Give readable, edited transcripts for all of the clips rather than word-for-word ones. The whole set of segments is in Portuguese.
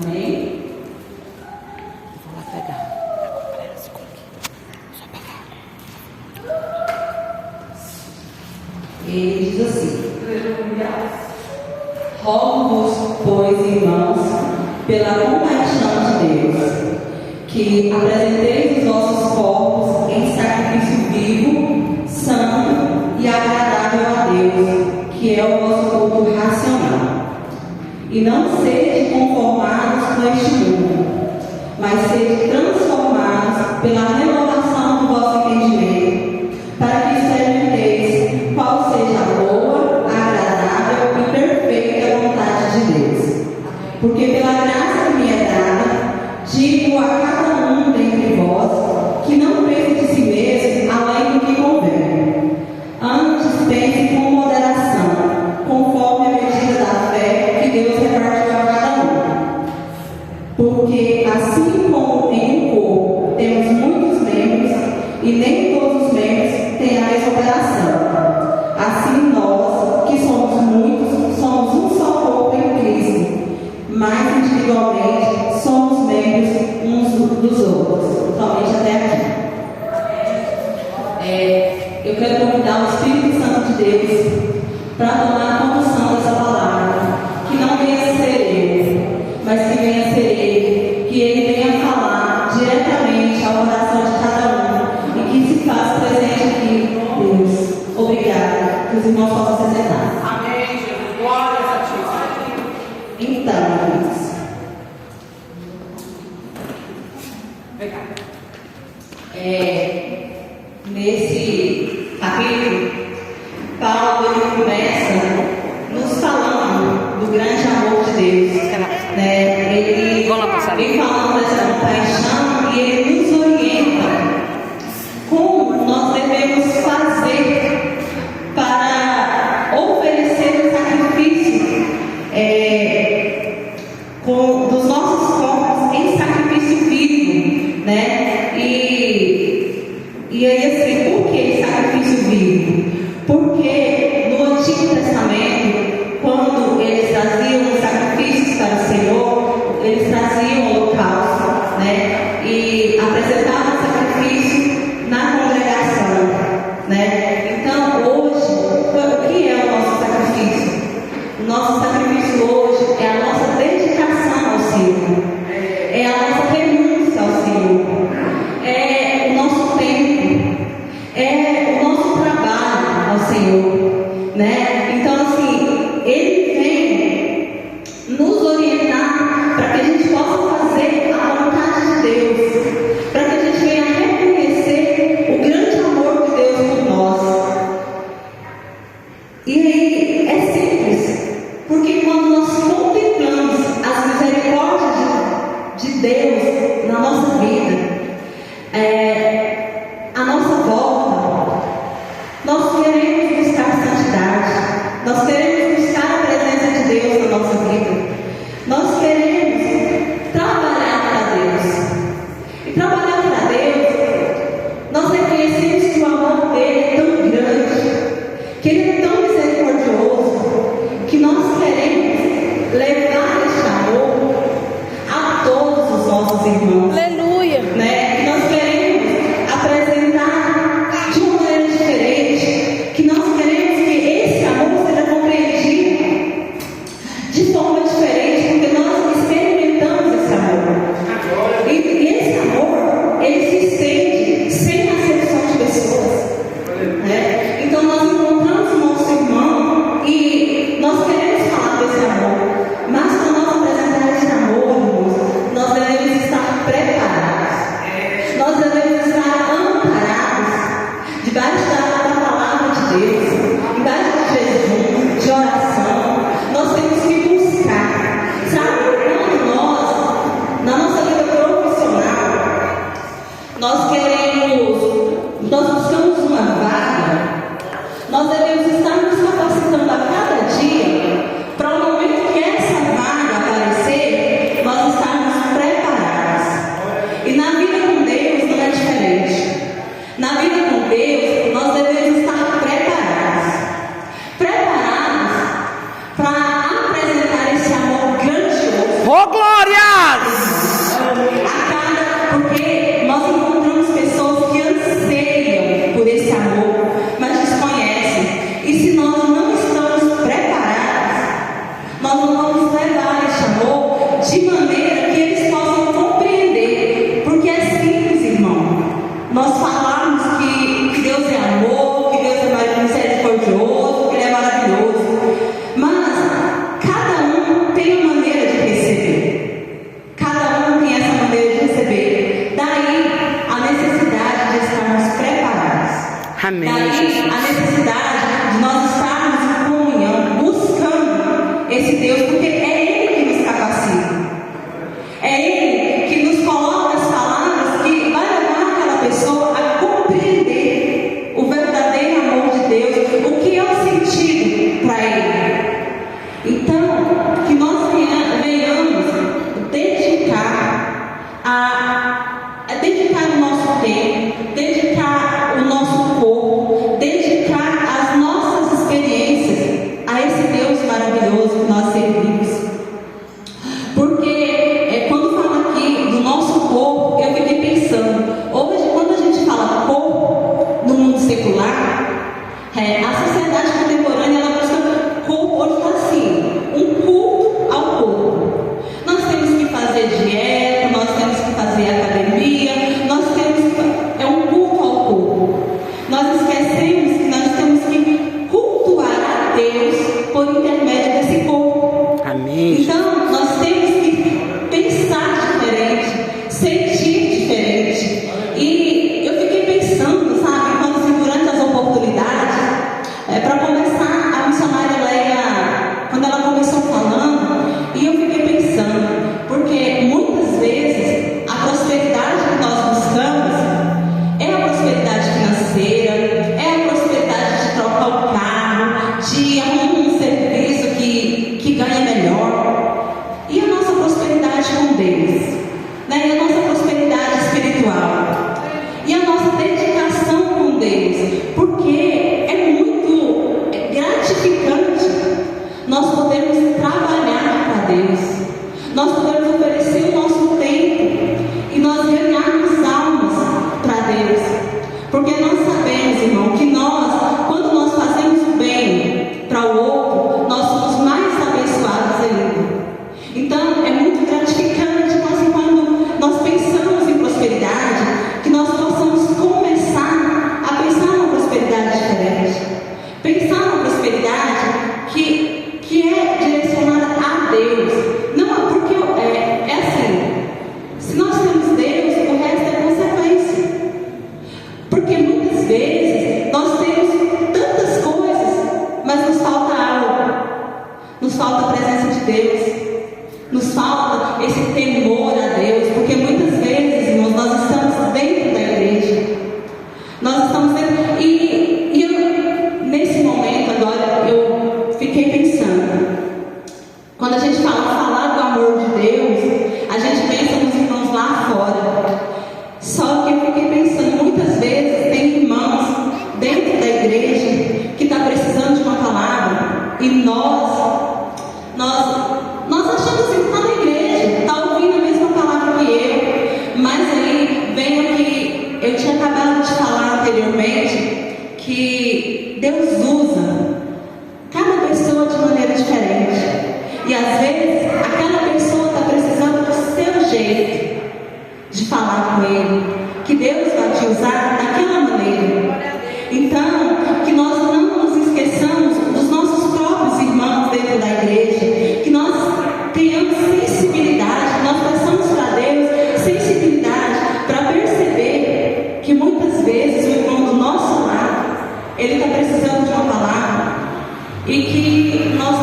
Amém? Vou lá pegar. Só pegar. Ele diz assim: rogo-vos, pois, irmãos, pela compaixão de Deus, que apresenteis os vossos corpos em sacrifício vivo, santo e agradável a Deus, que é o vosso culto racional. E não sede conformados com este mundo, mas sede transformados pela renovação do vosso entendimento, para que experimenteis qual seja a boa, agradável e perfeita vontade de Deus. Porque pela graça que me é dada, digo a cada um dentre vós, que não pense de si mesmo além do que convém. Antes pense com moderação, conforme a medida da fé que Deus repartiu a cada um. Porque assim como em um corpo temos muitos membros, e nem todos os membros têm a mesma operação, assim nós, que somos muitos, somos um só corpo em Cristo, mas individualmente somos membros uns dos outros. Somente até aqui. Eu quero convidar o Espírito Santo de Deus para tomar a condução dessa palavra, que não venha ser eu, mas que venha ser Ele, que Ele venha falar diretamente ao coração de cada um e que se faça presente aqui. Deus, obrigada. Que os irmãos possam se sentar. Amém, Jesus. Glória a Ti. Então, queridos, Vem cá. nesse capítulo, Paulo ele começa nos falando do grande amor de Deus, né? Ele vem falando dessa compaixão e ele nos orienta como nós devemos fazer para oferecer o sacrifício dos nossos corpos em sacrifício vivo, né? E aí assim, por que sacrifício vivo? Porque no Antigo Testamento, quando eles traziam os sacrifícios para o Senhor, eles traziam o holocausto, né? E apresentavam o sacrifício na congregação, né? Então hoje, o que é o nosso sacrifício? O nosso sacrifício hoje é a nossa dedicação ao Senhor, é a nossa renúncia ao Senhor, é o nosso tempo, é o nosso trabalho ao Senhor, né? Então assim, Ele vem nos orientar para que a gente possa fazer a vontade de Deus, para que a gente venha reconhecer o grande amor de Deus por nós. E aí é simples, porque quando nós contemplamos as misericórdias de Deus na nossa vida, a nossa volta, nós queremos buscar santidade, nós queremos buscar a presença de Deus na nossa vida, nós queremos trabalhar para Deus. E trabalhar para Deus, nós reconhecemos que o amor dele é tão grande, que ele é tão misericordioso, que nós queremos levar este amor a todos os nossos irmãos. Aleluia. Né? Que nós queremos apresentar de uma maneira diferente, que nós queremos que esse amor seja compreendido de forma diferente, porque nós experimentamos esse amor. E esse amor, ele se estende sem acepção de pessoas, né? Então nós encontramos o nosso irmão e nós queremos falar desse amor, mas para nós apresentar esse amor, irmãos, nós devemos estar preparados. Nós devemos estar amparados debaixo da palavra de Deus, debaixo de jejum, de oração. Nós temos que buscar, sabe? Quando nós, na nossa vida profissional, nós buscamos uma vaga, nós devemos estar nos capacitando a cada dia para o momento que essa vaga aparecer, nós estarmos preparados. E na vida com Deus não é diferente. Na vida com Deus, nós devemos estar preparados para apresentar esse amor grandioso. Ô, glória! nós falarmos que Deus é amor, que Deus é misericordioso, que Ele é maravilhoso, mas cada um tem uma maneira de receber. Cada um tem essa maneira de receber. Daí a necessidade de estarmos preparados. Amém, Daí Jesus. a necessidade de nós estarmos em comunhão, buscando esse Deus, porque é Ele que nos capacita. É Ele que nos coloca as palavras que vai levar aquela pessoa a compreender o verdadeiro amor de Deus, o que é o sentido para Ele. Então, que nós venhamos dedicar o nosso tempo, dedicar o nosso corpo, dedicar as nossas experiências a esse Deus maravilhoso que nós servimos. Porque quando fala aqui do nosso corpo, eu fiquei pensando, hoje quando a gente fala corpo no mundo secular, a sociedade contemporânea ela busca corpo, hoje está assim, um culto ao corpo. Nós temos que fazer dieta, nós temos que fazer academia, nós temos que, é um culto ao corpo. Nós esquecemos que nós temos que cultuar a Deus por intermédio desse corpo. Amém. Então, nós temos que pensar diferente, sentir diferente. E eu fiquei pensando, sabe, quando assim, durante as oportunidades, para começar, a missionária Leia, quando ela começou falando, e eu fiquei pensando, porque muitas vezes a prosperidade que nós buscamos é a prosperidade financeira, é a prosperidade de trocar o carro, de arrumar um serviço que ganha melhor. E a nossa prosperidade com Deus, né? E a nossa prosperidade espiritual, e a nossa dedicação com Deus, porque é muito gratificante nós podemos trabalhar para Deus, nós podemos oferecer o nosso tempo e nós ganharmos almas para Deus, porque nós sabemos, irmão, que quando nós fazemos o bem para o outro, nós somos mais abençoados ainda. Então é muito gratificante quando nós pensamos em prosperidade, que nós possamos começar a pensar numa prosperidade diferente, pensar numa prosperidade que é direcionada a Deus. Não, porque é assim, se nós temos Deus, o resto é consequência. Porque muitas vezes nós temos tantas coisas, mas nos falta algo. Nos falta a presença de Deus. Nos falta esse temor a Deus. Porque muitas vezes, irmãos, nós estamos dentro da igreja. Nós estamos dentro. E eu, nesse momento agora, eu fiquei pensando. Quando a gente falar do amor de Deus, a gente pensa nos irmãos lá fora. Só que eu fiquei pensando, muitas vezes tem irmãos dentro da igreja que está precisando de uma palavra e nós achamos que está na igreja, está ouvindo a mesma palavra que eu, mas aí vem o que eu tinha acabado de falar anteriormente, que Deus usa cada pessoa de maneira diferente. E às vezes aquela pessoa está precisando do seu jeito de falar com Ele, que Deus vai te usar daquela maneira. Então, que nós não nos esqueçamos dos nossos próprios irmãos dentro da igreja, que nós tenhamos sensibilidade, nós peçamos para Deus sensibilidade para perceber que muitas vezes o irmão do nosso lado, ele está precisando de uma palavra e que nós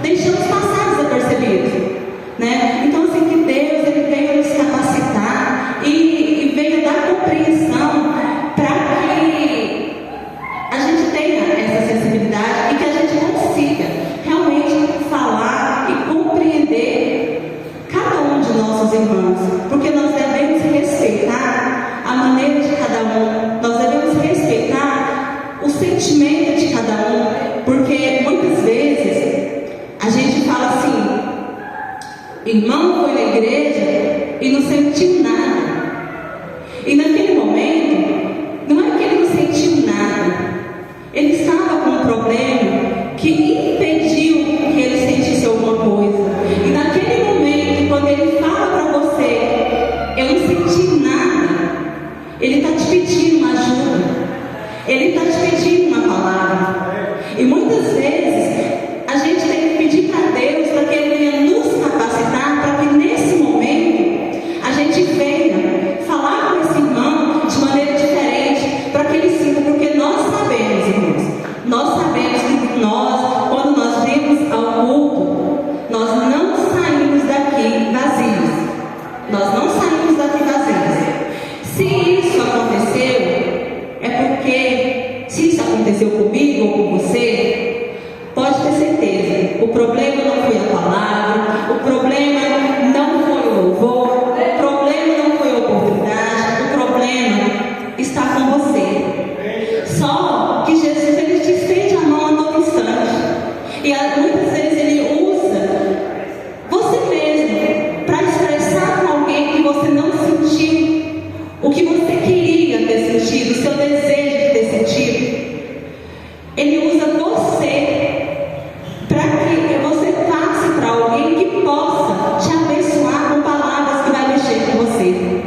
deixamos passar desapercebido, né? Então assim, que Deus ele veio nos capacitar e veio dar compreensão para que a gente tenha essa sensibilidade e que a gente consiga realmente falar e compreender cada um de nossos irmãos, porque nós devemos respeitar a maneira de cada um, nós devemos respeitar o sentimento de cada um, porque muitas vezes a gente fala assim, irmão foi na igreja e não sentiu nada. E naquele momento, não é que ele não sentiu nada. Ele estava com um problema que impediu que ele sentisse alguma coisa. E naquele momento, quando ele fala para você, eu não senti nada, ele está te pedindo aconteceu, é porque, se isso aconteceu comigo ou com você, pode ter certeza, o problema não foi a palavra, o problema não foi o louvor, o problema não foi a oportunidade, o problema está com você. Só que Jesus, ele te estende a mão a todo instante. E muitas vezes ele usa você mesmo para expressar com alguém que você não sentiu o que você queria ter sentido, o seu desejo de ter sentido. Ele usa você para que você passe para alguém que possa te abençoar com palavras que vai mexer com você,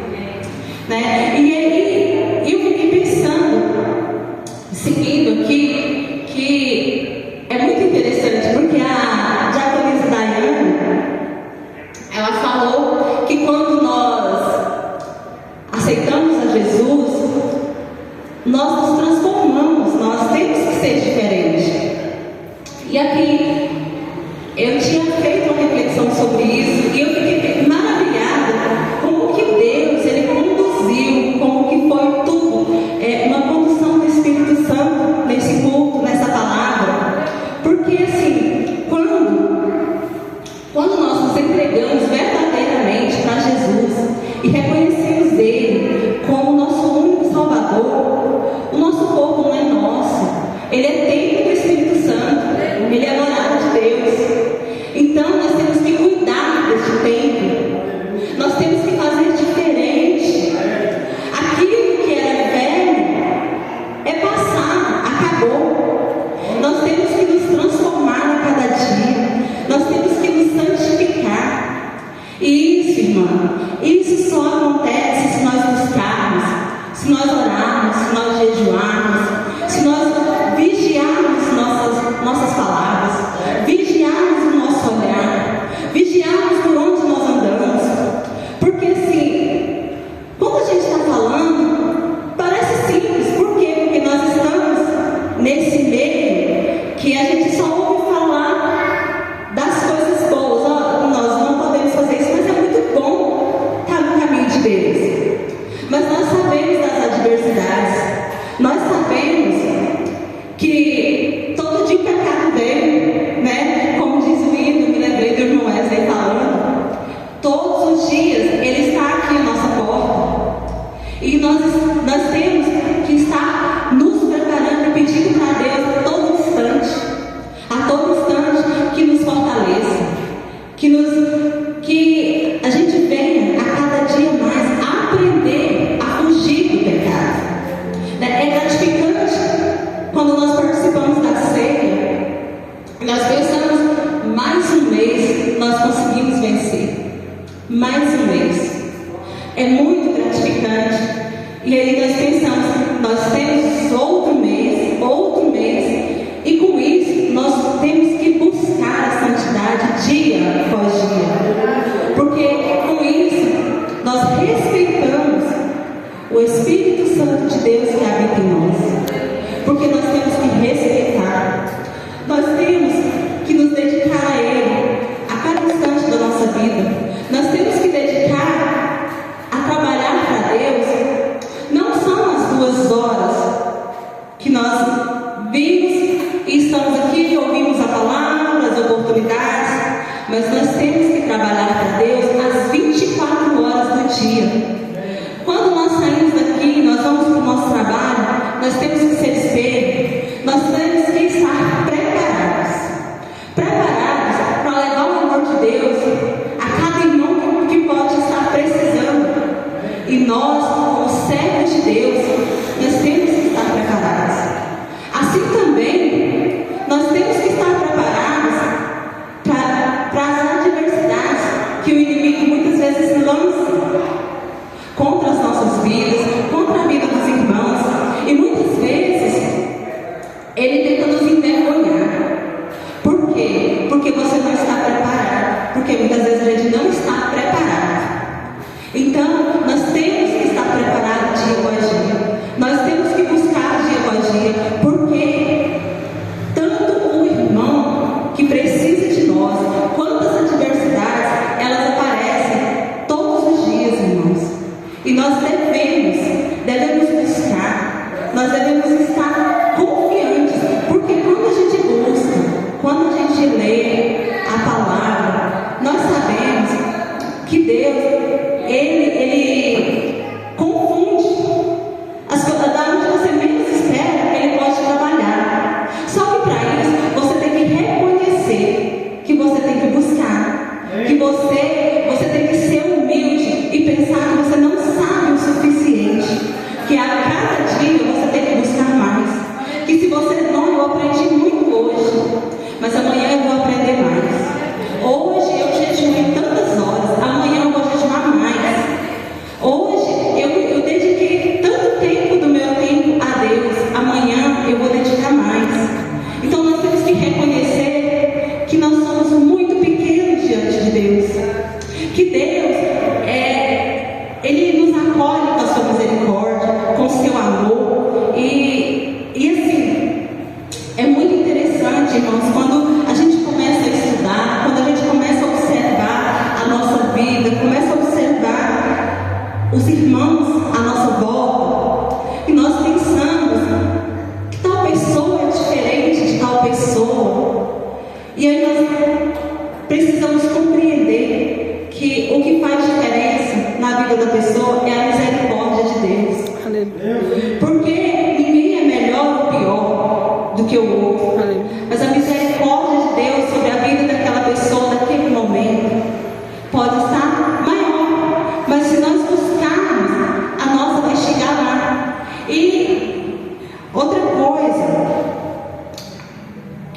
né? E aí eu fiquei pensando, seguindo aqui, que é muito interessante, porque a diaconisa Daiane, ela falou que quando nós aceitamos a Jesus, nós nos transformamos, nós temos que ser diferentes. E aqui eu tinha feito uma reflexão sobre isso e eu fiquei maravilhada com o que Deus, ele conduziu, como que foi tudo, uma condução do Espírito Santo nesse culto, nessa palavra. Porque assim, quando nós nos entregamos verdadeiramente para Jesus e reconhecemos Ele como nosso único Salvador, o nosso corpo não é nosso, ele é templo do Espírito Santo, ele é morada de Deus. Então nós temos que cuidar deste templo, nós temos que fazer diferente. Aquilo que era velho é passado, acabou. Nós temos que nos transformar a cada dia, nós temos que nos santificar. E isso, irmã, isso só acontece se nós buscarmos, se nós orarmos, se nós jejuarmos, se nós vigiarmos nossas palavras, vigiarmos o nosso olhar, vigiarmos por onde nós andamos. Porque assim, quando a gente está falando, parece simples. Por quê? Porque nós estamos nesse meio que a gente só ouve falar das coisas boas. Nós não podemos fazer isso, mas é muito bom estar no caminho de Deus. Mas nós sabemos das adversidades, nós sabemos que todo dia o pecado vem, né? Como diz o hino, me lembrei do irmão Wesley falando, todos os dias ele está aqui à nossa porta. E nós temos que estar nos preparando e pedindo para Deus a todo instante que nos fortaleça, que a gente venha a cada dia mais aprender a fugir do pecado. É gratificante quando nós participamos da ceia, nós pensamos, mais um mês nós conseguimos vencer, mais um mês, é muito gratificante. E aí nós pensamos, nós temos outro mês, e com isso nós temos que buscar a santidade dia após dia, porque com isso nós respeitamos o Espírito Santo de Deus que habita em nós, porque nós temos que respeitar, nós temos que nos dedicar a Ele a cada instante da nossa vida, nós temos que dedicar a trabalhar para Deus. Não são as 2 horas que nós vimos e estamos aqui e ouvimos a palavra, as oportunidades, mas nós temos que trabalhar para Deus as 24 horas do dia. Quando nós saímos daqui, nós vamos para o nosso trabalho, nós temos que ser espelho, nós temos que estar preparados para levar o amor de Deus a cada irmão que pode estar precisando. E nós, como servos de Deus, nós temos que estar preparados. Assim também, nós temos que estar preparados para as adversidades que o inimigo muitas vezes lança contra as nossas vidas, contra a vida dos irmãos. E muitas vezes ele tenta nos envergonhar. Por quê? Porque você não está preparado. Porque muitas vezes a gente não está preparado. Então, nós temos que estar preparados dia após dia. Nós temos que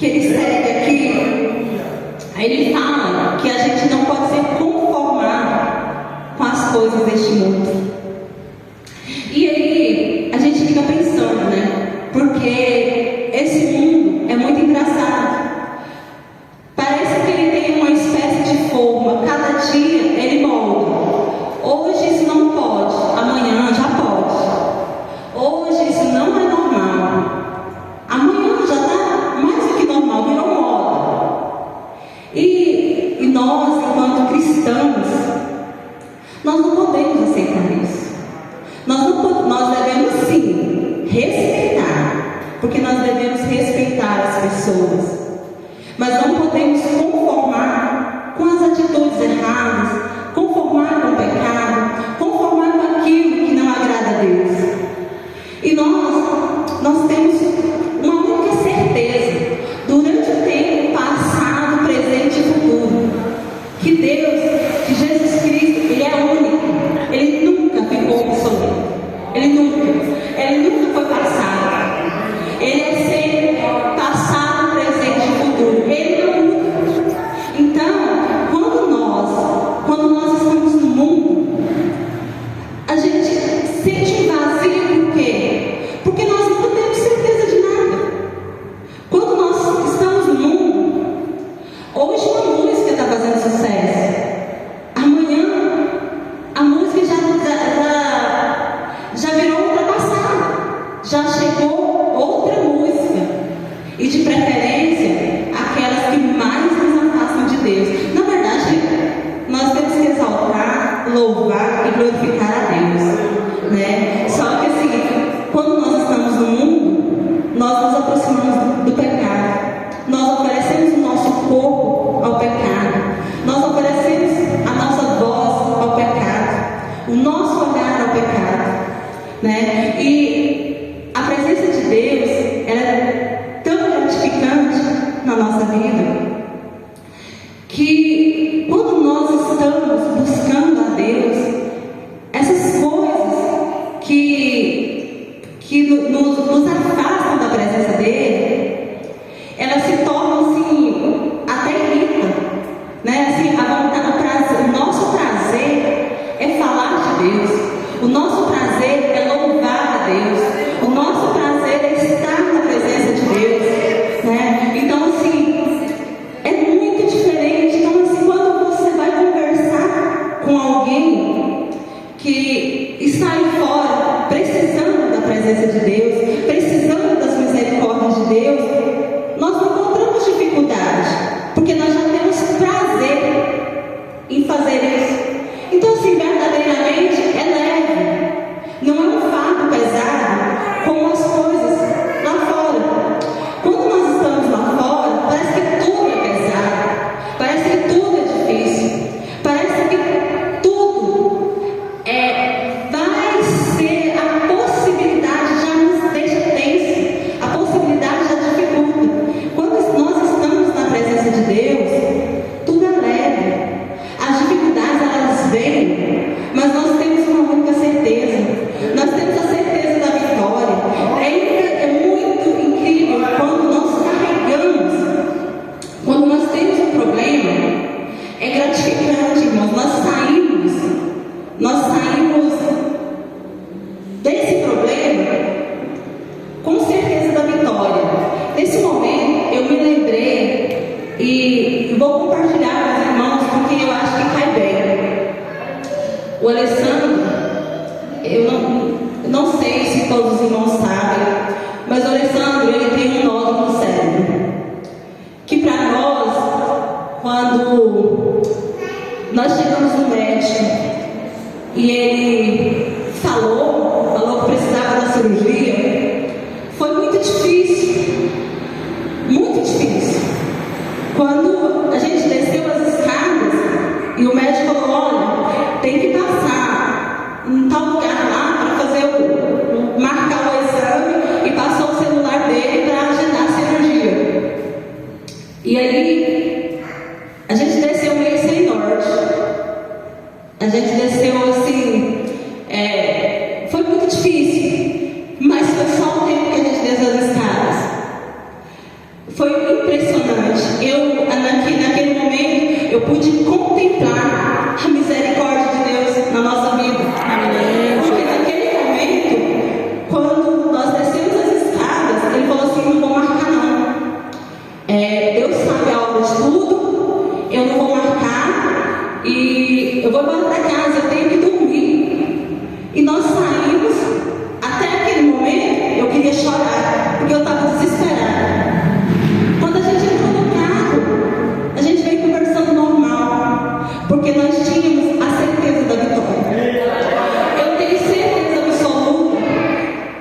que ele segue aqui, ele fala que a gente não pode ser conformado com as coisas deste mundo. E aí a gente fica pensando, né? Porque esse mundo é muito engraçado. Parece que ele tem uma espécie de forma. Cada dia ele molda. Hoje isso não pode, amanhã já pode. Hoje isso não é normal. Amanhã já está mais do que normal, virou moda. E nós, enquanto cristãos, nós não podemos aceitar isso. Nós devemos sim respeitar, porque nós devemos respeitar as pessoas. Mas não podemos conformar com as atitudes erradas, conformar com o pecado, conformar com aquilo que não agrada a Deus. E nós temos uma única certeza, durante o tempo passado, presente e futuro, que Deus, que Jesus Cristo, Ele é único. Ele nunca ficou obsoleto. Ele nunca foi passado. Ele é sempre passado, presente e futuro. Ele não muda. Então, quando nós estamos no mundo, a gente sente um vazio. Por quê? Porque nós não temos certeza de nada. Quando nós estamos no mundo, hoje uma música está fazendo sucesso. Amanhã a música já virou ultrapassada. Já chegou outra música. E de preferência, aquelas que mais nos afastam de Deus. Na verdade, nós temos que exaltar, louvar e glorificar a Deus, né? Só que assim, quando nós estamos no mundo, nós nos aproximamos do pecado. Nós oferecemos o nosso corpo ao pecado. Nós oferecemos a nossa voz ao pecado. O nosso olhar ao pecado, né? E a presença de Deus, ela é tão gratificante na nossa vida, que quando nós estamos buscando a Deus, essas coisas que nos afastam da presença dele, elas se tornam assim, até irritam, né? Assim, o nosso prazer é falar de Deus, o nosso prazer é louvar a Deus, o nosso prazer é estar na presença de Deus, né? Então assim, é muito diferente. Então assim, quando você vai conversar com alguém que está aí fora, precisando da presença de Deus, precisando das misericórdias de Deus, nós não encontramos dificuldade, porque nós já temos prazer em fazer isso. Então assim, verdadeiramente é leve, não é um fardo pesado como as coisas lá fora. Quando nós estamos lá fora, parece que tudo é pesado, parece que tudo é difícil, parece que tudo vai ser, a possibilidade já nos deixa tenso, a possibilidade já dificulta. Quando nós estamos na presença de Deus, tudo é leve. As dificuldades, elas vêm, mas nós temos uma única certeza. Nós temos a certeza da vitória. É muito incrível quando nós carregamos, quando nós temos um problema. É gratificante, irmãos. Nós saímos desse problema com certeza da vitória. Nesse momento eu me lembrei e vou compartilhar com os irmãos, porque eu acho que cai bem. O Alessandro, eu não sei se todos os irmãos sabem, mas o Alessandro, ele tem um nódulo no cérebro, que para nós, quando nós chegamos no médico e ele falou que precisava da cirurgia, foi muito difícil, muito difícil. Quando a gente desceu as escadas e o médico falou: olha, tem que passar pude contemplar a misericórdia de Deus na nossa vida. Porque naquele momento, quando nós descemos as escadas, ele falou assim: não vou marcar não. Deus sabe a hora de tudo, eu não vou marcar e eu vou embora para casa, eu tenho que dormir. E nós saímos. Até aquele momento eu queria chorar, porque eu estava desesperada. Quando a gente entrou no carro, a gente veio conversando normal, porque nós tínhamos a certeza da vitória. Eu tenho certeza absoluta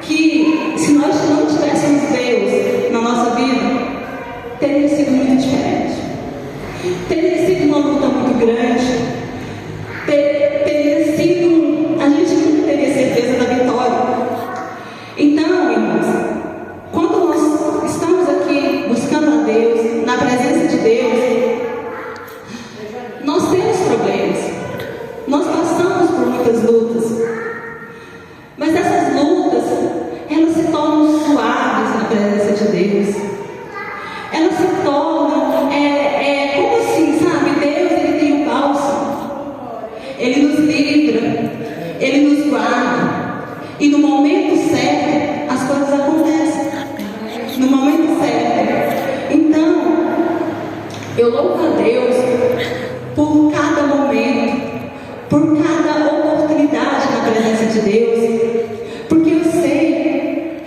que se nós não tivéssemos Deus na nossa vida, teria sido muito diferente. Teria sido uma luta muito grande. Teria sido... A gente nunca teria certeza da vitória. Então, irmãos, quando nós estamos aqui buscando a Deus, na presença de Deus, nós temos problemas. Nós passamos por muitas lutas. Mas essas lutas, elas se tornam suaves na presença de Deus. Elas se tornam, como assim, sabe? Deus, Ele tem um bálsamo. Ele nos livra, Ele nos guarda. E no momento certo, as coisas acontecem. No momento certo. Então, eu louvo a Deus por cada momento, por cada oportunidade na presença de Deus. Porque eu sei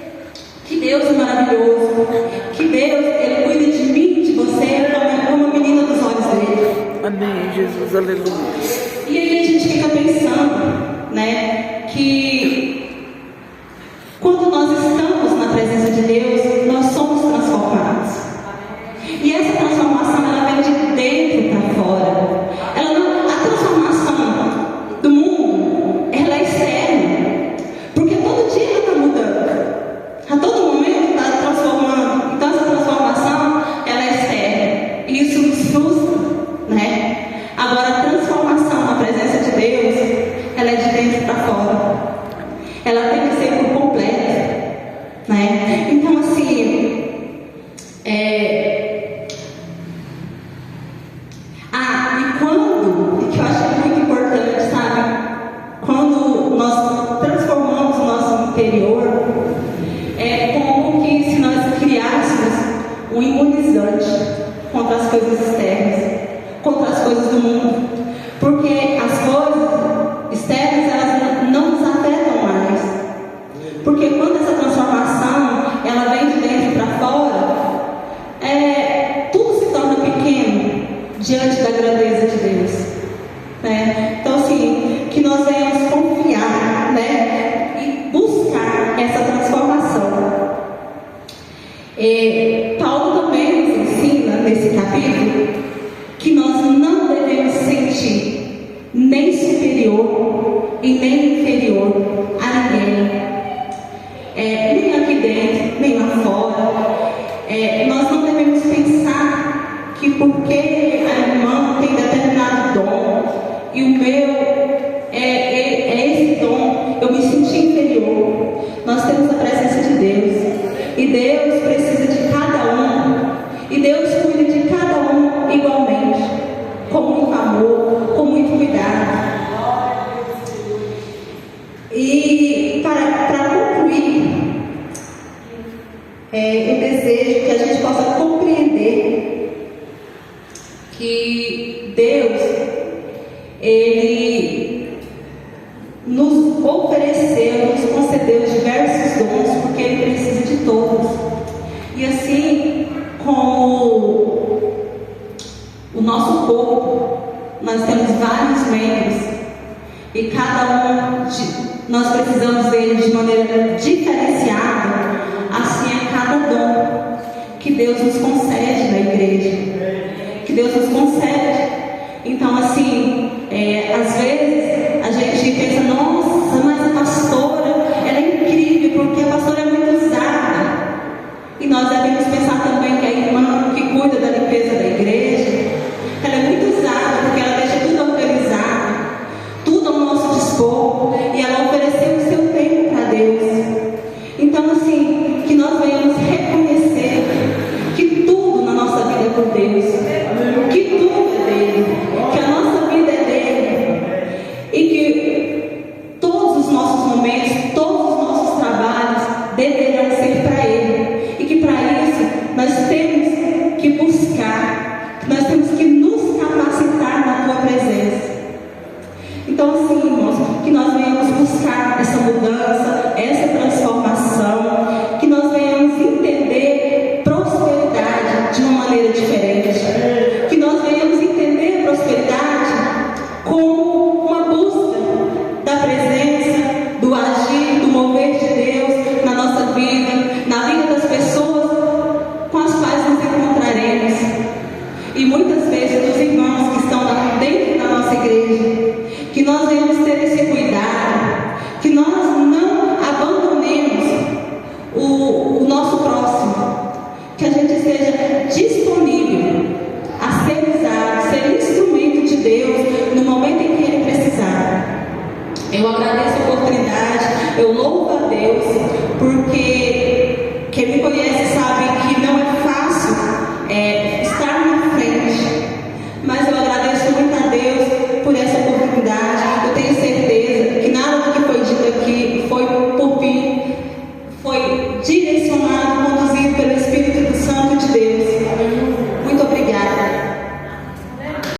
que Deus é maravilhoso. Que Deus, Ele cuida de mim, de você, como a menina dos olhos dele. Amém, Jesus, aleluia. E aí a gente fica pensando, né, que quando nós estamos na presença de Deus, nós somos transformados. E essa transformação, ela vem de dentro para fora. A transformação do mundo, ela é externa. Porque todo dia ela está mudando. A todo momento está transformando. Então essa transformação, ela é externa. E isso nos frustra, né? Agora a transformação na presença de Deus, ela é de dentro para fora. Ela tem que ser por completo, né? Então, assim, que eu acho muito importante, sabe? Quando nós transformamos o nosso interior, é como que se nós criássemos um imunizante contra as coisas externas, contra as coisas do mundo. Porque as coisas externas, elas não nos afetam mais. Porque quando essa transformação, ela vem de dentro para fora, tudo se torna pequeno diante da grandeza de Deus, né? Então, assim, que nós venhamos confiar, né? E buscar essa transformação. Paulo também nos ensina, nesse capítulo, que nós não devemos sentir nem superior e nem inferior a ninguém. Nem aqui dentro, nem lá fora. Nós não devemos pensar que porque a irmã tem determinado dom e o meu é esse dom, eu me senti inferior. Nós temos a presença de Deus e Deus precisa de cada um, e Deus cuida de cada um igualmente, com muito amor, com muito cuidado. E para concluir, eu desejo que a gente possa compreender que Deus, Ele nos ofereceu, nos concedeu diversos dons, porque Ele precisa de todos. E assim como o nosso corpo, nós temos vários membros, e cada nós precisamos dele de maneira diferenciada. Assim é cada dom que Deus nos concede na igreja, que Deus nos concede. Então, assim, às vezes a gente pensa: nossa, mas a pastora, ela é incrível, porque a pastora é muito usada. E nós devemos pensar também que a irmã que cuida da limpeza da igreja, ela é muito usada, porque ela deixa tudo organizado, tudo ao nosso dispor, e ela ofereceu o seu tempo para deverão ser para Ele. E que para isso nós temos que buscar, nós temos que nos capacitar na Tua presença.